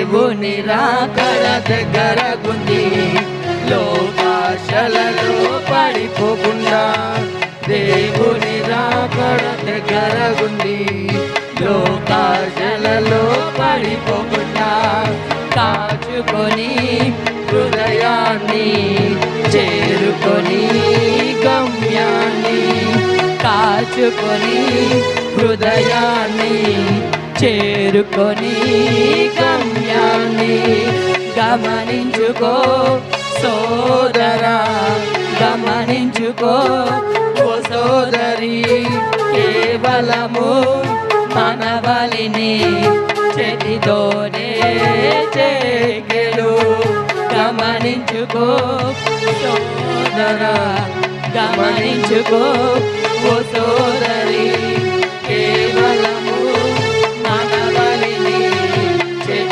దేవుని రాకడ దగ్గరగుంది, లోకాశలలో పడిపోకుండా. దేవుని రాకడ దగ్గరగుంది, లోకాశలలో పడిపోకుండా. కాచుకొని హృదయాన్ని చేరుకొని గమ్యాన్ని, కాచుకొని హృదయాన్ని చేరుకొని గమ్యాన్ని. గమనించుకో సోదరా, గమనించుకో ఓ సోదరి, కేవలము మన బలిని చేతితోనే చేగెను. గమనించుకో సోదరా, గమనించుకో ఓ సోదరి.